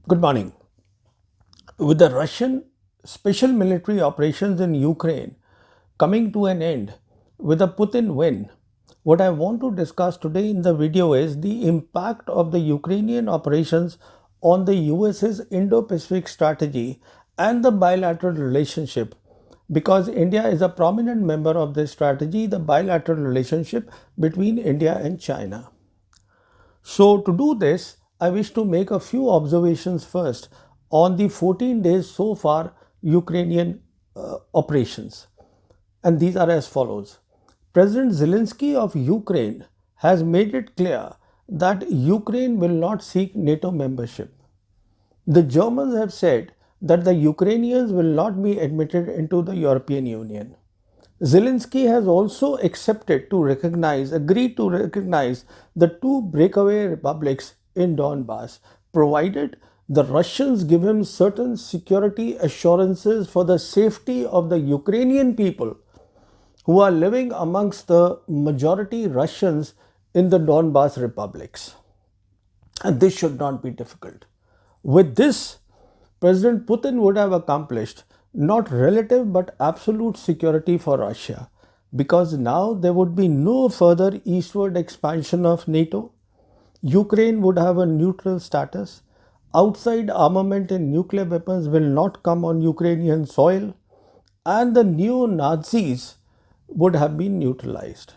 Good morning. With the Russian special military operations in Ukraine coming to an end with a Putin win, what I want to discuss today in the video is the impact of the Ukrainian operations on the US's Indo-Pacific strategy and the bilateral relationship. Because India is a prominent member of this strategy, the bilateral relationship between India and China. So, to do this, I wish to make a few observations first on the 14 days so far Ukrainian operations. And these are as follows. President Zelensky of Ukraine has made it clear that Ukraine will not seek NATO membership. The Germans have said that the Ukrainians will not be admitted into the European Union. Zelensky has also agreed to recognize the two breakaway republics in Donbass, provided the Russians give him certain security assurances for the safety of the Ukrainian people who are living amongst the majority Russians in the Donbass republics. And this should not be difficult. With this, President Putin would have accomplished not relative but absolute security for Russia, because now there would be no further eastward expansion of NATO. Ukraine would have a neutral status. Outside armament and nuclear weapons will not come on Ukrainian soil, and the neo Nazis would have been neutralized.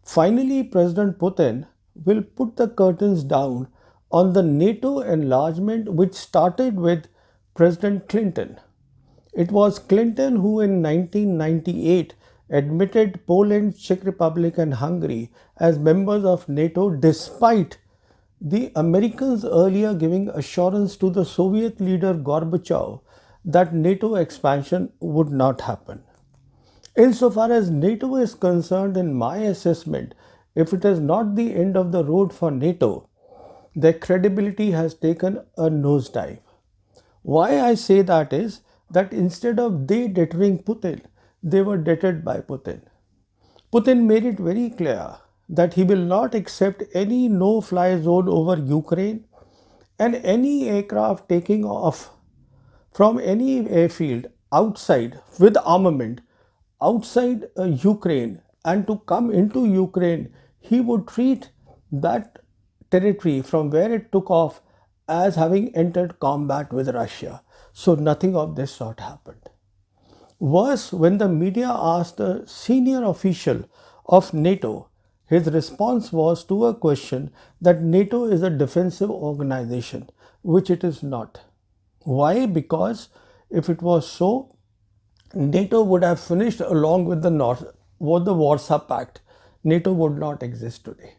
Finally, President Putin will put the curtains down on the NATO enlargement, which started with President Clinton. It was Clinton who in 1998 admitted Poland, Czech Republic, and Hungary as members of NATO despite the Americans earlier giving assurance to the Soviet leader Gorbachev that NATO expansion would not happen. Insofar as NATO is concerned, in my assessment, if it is not the end of the road for NATO, their credibility has taken a nosedive. Why I say that is that instead of they deterring Putin, they were deterred by Putin. Putin made it very clear that he will not accept any no fly zone over Ukraine, and any aircraft taking off from any airfield outside with armament outside Ukraine and to come into Ukraine, he would treat that territory from where it took off as having entered combat with Russia. So nothing of this sort happened. Worse, when the media asked a senior official of NATO, his response was to a question that NATO is a defensive organization, which it is not. Why? Because if it was so, NATO would have finished along with the Warsaw Pact. NATO would not exist today.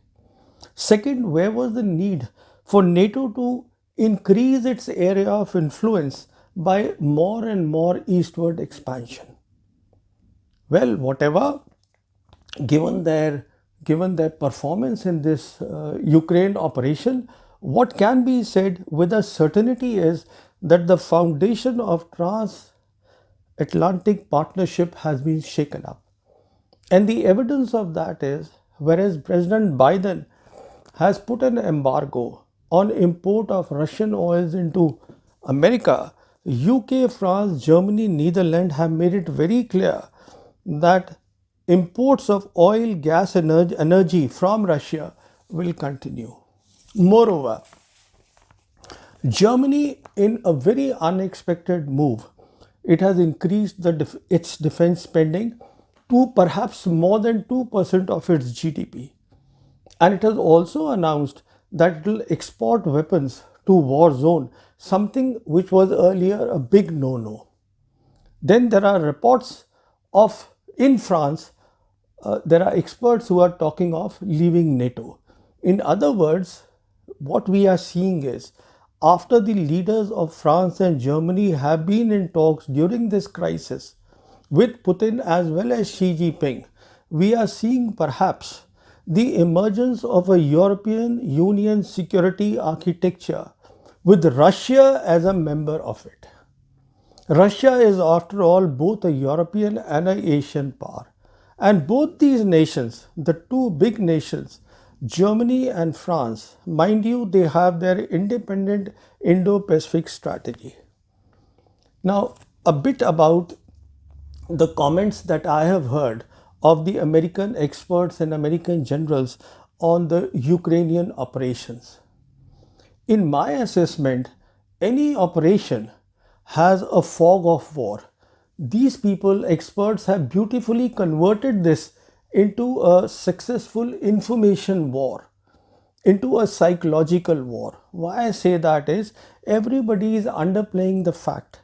Second, where was the need for NATO to increase its area of influence by more and more eastward expansion? Well, whatever, given their given their performance in this Ukraine operation, what can be said with a certainty is that the foundation of transatlantic partnership has been shaken up. And the evidence of that is, whereas President Biden has put an embargo on import of Russian oils into America, UK, France, Germany, Netherlands have made it very clear that imports of oil, gas, energy from Russia will continue. Moreover, Germany, in a very unexpected move, it has increased its defense spending to perhaps more than 2% of its GDP. And it has also announced that it will export weapons to war zone, something which was earlier a big no-no. Then there are reports of in France, there are experts who are talking of leaving NATO. In other words, what we are seeing is after the leaders of France and Germany have been in talks during this crisis with Putin as well as Xi Jinping, we are seeing perhaps the emergence of a European Union security architecture with Russia as a member of it. Russia is, after all, both a European and an Asian power. And both these nations, the two big nations, Germany and France, mind you, they have their independent Indo-Pacific strategy. Now, a bit about the comments that I have heard of the American experts and American generals on the Ukrainian operations. In my assessment, any operation has a fog of war. These people, experts, have beautifully converted this into a successful information war, into a psychological war. Why I say that is everybody is underplaying the fact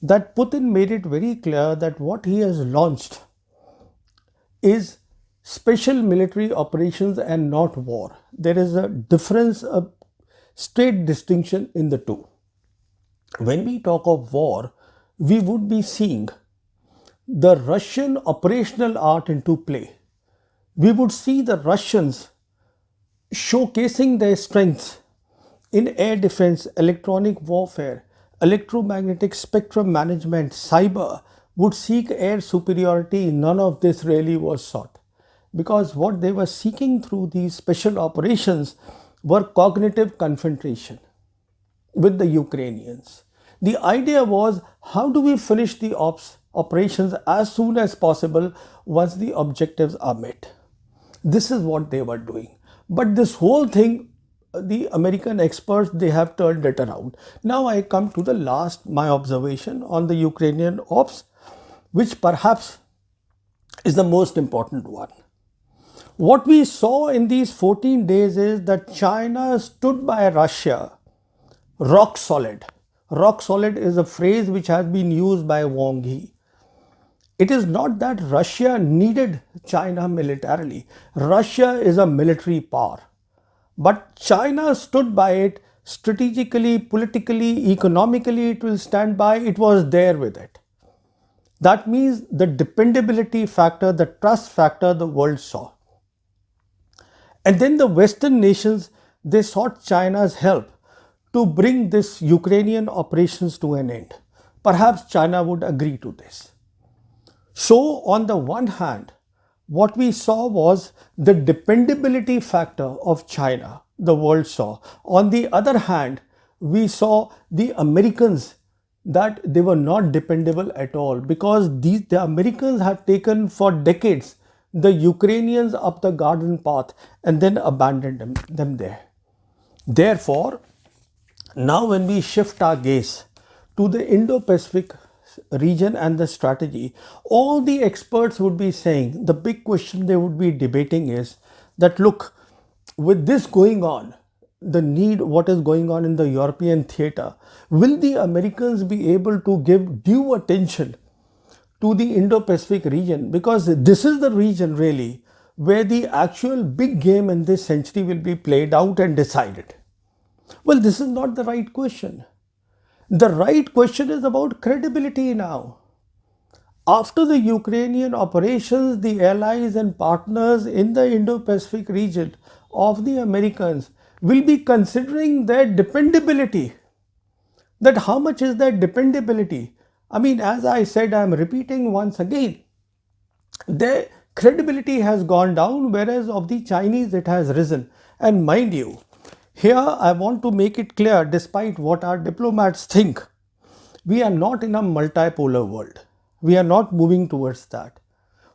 that Putin made it very clear that what he has launched is special military operations and not war. There is a difference, a straight distinction in the two. When we talk of war, we would be seeing the Russian operational art into play. We would see the Russians showcasing their strengths in air defense, electronic warfare, electromagnetic spectrum management, cyber, would seek air superiority. None of this really was sought because what they were seeking through these special operations were cognitive confrontation with the Ukrainians. The idea was how do we finish the operations as soon as possible once the objectives are met. This is what they were doing. But this whole thing, the American experts, they have turned it around. Now I come to the last, my observation on the Ukrainian ops, which perhaps is the most important one. What we saw in these 14 days is that China stood by Russia rock solid. Rock solid is a phrase which has been used by Wang Yi. It is not that Russia needed China militarily. Russia is a military power. But China stood by it strategically, politically, economically, it will stand by. It was there with it. That means the dependability factor, the trust factor the world saw. And then the Western nations, they sought China's help to bring this Ukrainian operations to an end. Perhaps China would agree to this. So on the one hand, what we saw was the dependability factor of China, the world saw. On the other hand, we saw the Americans that they were not dependable at all because the Americans had taken for decades the Ukrainians up the garden path and then abandoned them there. Therefore, now when we shift our gaze to the Indo-Pacific region and the strategy, all the experts would be saying, the big question they would be debating is that look, with this going on, the need, what is going on in the European theater, will the Americans be able to give due attention to the Indo-Pacific region? Because this is the region really where the actual big game in this century will be played out and decided. Well, this is not the right question. The right question is about credibility now. After the Ukrainian operations, the allies and partners in the Indo-Pacific region of the Americans will be considering their dependability. That how much is that dependability? I mean, as I said, I am repeating once again, their credibility has gone down, whereas of the Chinese it has risen. And mind you, here I want to make it clear, despite what our diplomats think, we are not in a multipolar world. We are not moving towards that.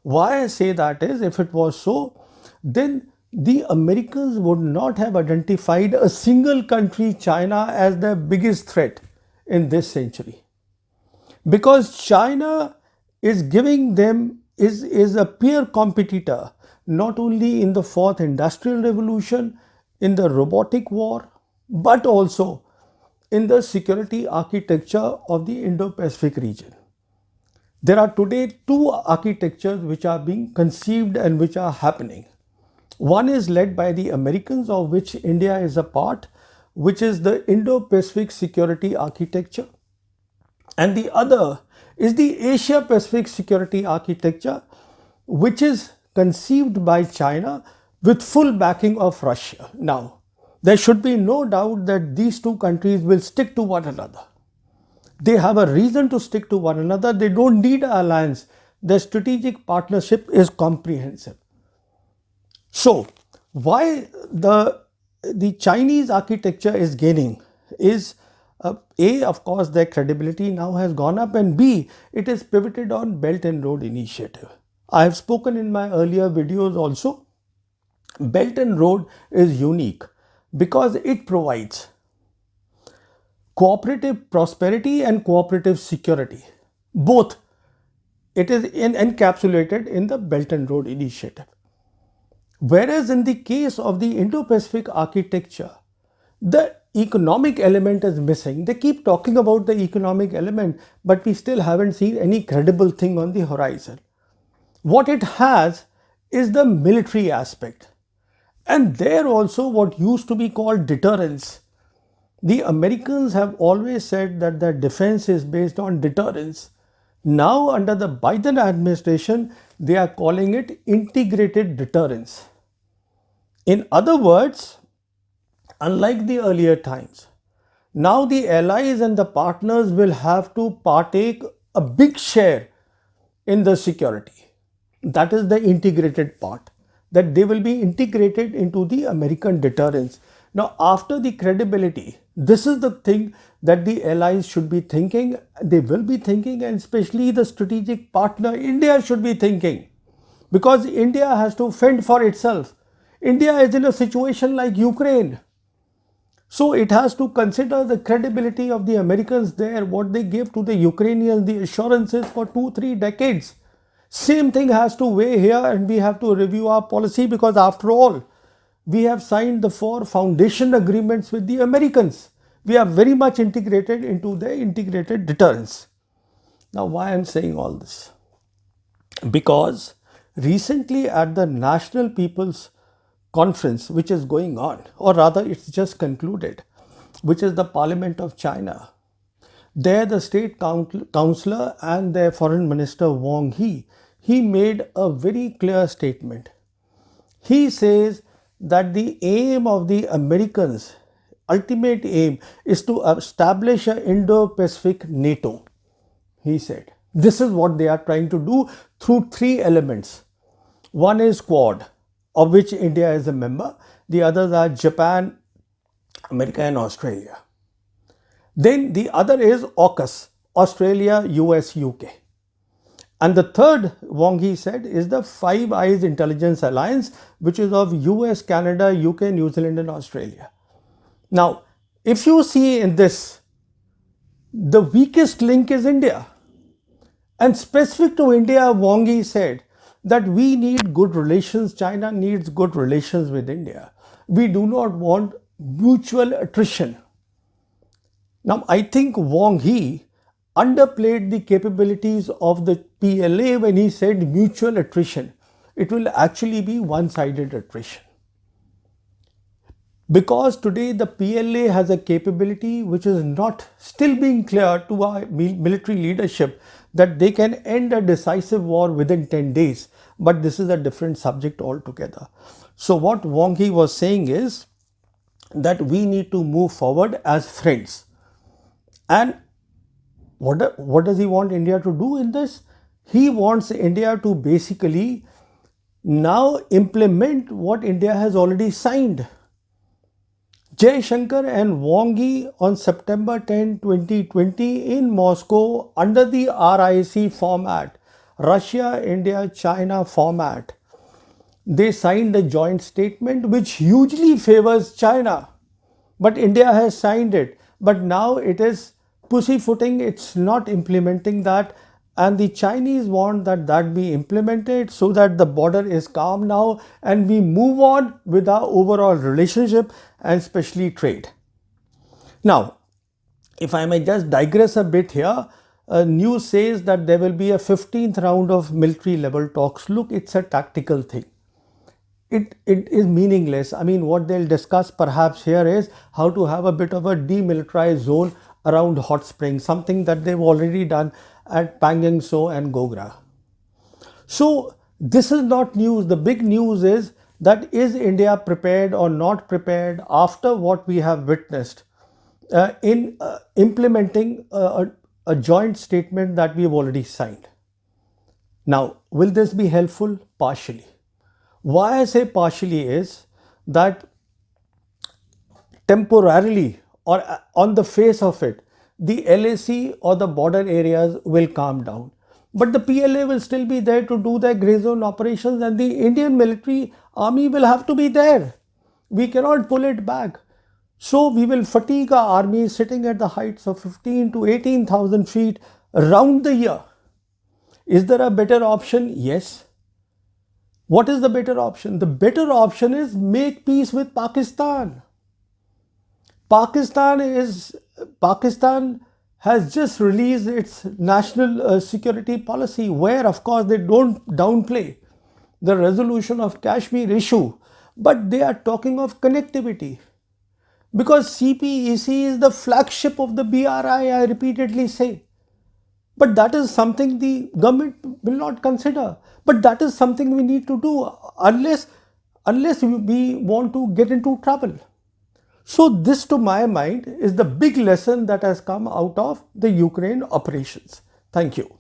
Why I say that is, if it was so, then the Americans would not have identified a single country, China, as their biggest threat in this century. Because China is giving them, is a peer competitor, not only in the fourth industrial revolution, in the robotic war, but also in the security architecture of the Indo-Pacific region. There are today two architectures which are being conceived and which are happening. One is led by the Americans, of which India is a part, which is the Indo-Pacific security architecture. And the other is the Asia-Pacific security architecture, which is conceived by China with full backing of Russia. Now, there should be no doubt that these two countries will stick to one another. They have a reason to stick to one another. They don't need an alliance. Their strategic partnership is comprehensive. So, Why the Chinese architecture is gaining is A, of course, their credibility now has gone up, and B, it is pivoted on Belt and Road Initiative. I have spoken in my earlier videos also. Belt and Road is unique because it provides cooperative prosperity and cooperative security. Both it is encapsulated in the Belt and Road Initiative. Whereas in the case of the Indo-Pacific architecture, the economic element is missing. They keep talking about the economic element, but we still haven't seen any credible thing on the horizon. What it has is the military aspect. And there also what used to be called deterrence. The Americans have always said that their defense is based on deterrence. Now, under the Biden administration, they are calling it integrated deterrence. In other words, unlike the earlier times, now the allies and the partners will have to partake a big share in the security. That is the integrated part, that they will be integrated into the American deterrence. Now, after the credibility, this is the thing that the allies should be thinking, they will be thinking, and especially the strategic partner, India, should be thinking. Because India has to fend for itself. India is in a situation like Ukraine. So it has to consider the credibility of the Americans there, what they gave to the Ukrainians, the assurances for 2-3 decades. Same thing has to weigh here, and we have to review our policy, because after all, we have signed the 4 foundation agreements with the Americans. We are very much integrated into their integrated deterrence. Now, why I'm saying all this? Because recently at the National People's Conference, which is going on, or rather it's just concluded, which is the Parliament of China, there the state councillor and their foreign minister Wang Yi, he made a very clear statement. He says that the aim of the Americans, ultimate aim, is to establish an Indo-Pacific NATO. He said this is what they are trying to do through 3 elements. One is Quad, of which India is a member. The others are Japan, America and Australia. Then the other is AUKUS, Australia, US, UK. And the third, Wang Yi said, is the Five Eyes Intelligence Alliance, which is of US, Canada, UK, New Zealand and Australia. Now, if you see in this, the weakest link is India. And specific to India, Wang Yi said that we need good relations. China needs good relations with India. We do not want mutual attrition. Now, I think Wang Yi underplayed the capabilities of the PLA when he said mutual attrition. It will actually be one-sided attrition. Because today the PLA has a capability which is not still being clear to our military leadership, that they can end a decisive war within 10 days. But this is a different subject altogether. So what Wang Yi was saying is that we need to move forward as friends. And what does he want India to do in this? He wants India to basically now implement what India has already signed. Shankar and Wang Yi on September 10, 2020 in Moscow under the RIC format, Russia, India, China format, they signed a joint statement which hugely favors China. But India has signed it. But now it is pussyfooting, it's not implementing that. And the Chinese want that be implemented so that the border is calm now and we move on with our overall relationship and especially trade. Now, if I may just digress a bit here, news says that there will be a 15th round of military level talks. Look, it's a tactical thing. It is meaningless. I mean, what they'll discuss perhaps here is how to have a bit of a demilitarized zone around hot springs, something that they've already done at Pangeng So and Gogra. So this is not news. The big news is that is India prepared or not prepared after what we have witnessed in implementing a joint statement that we have already signed. Now, will this be helpful? Partially. Why I say partially is that temporarily or on the face of it, the LAC or the border areas will calm down. But the PLA will still be there to do their gray zone operations, and the Indian military army will have to be there. We cannot pull it back. So we will fatigue our army sitting at the heights of 15 to 18,000 feet around the year. Is there a better option? Yes. What is the better option? The better option is make peace with Pakistan. Pakistan has just released its national security policy, where of course they don't downplay the resolution of Kashmir issue, but they are talking of connectivity, because CPEC is the flagship of the BRI, I repeatedly say. But that is something the government will not consider. But that is something we need to do unless we want to get into trouble. So this, to my mind, is the big lesson that has come out of the Ukraine operations. Thank you.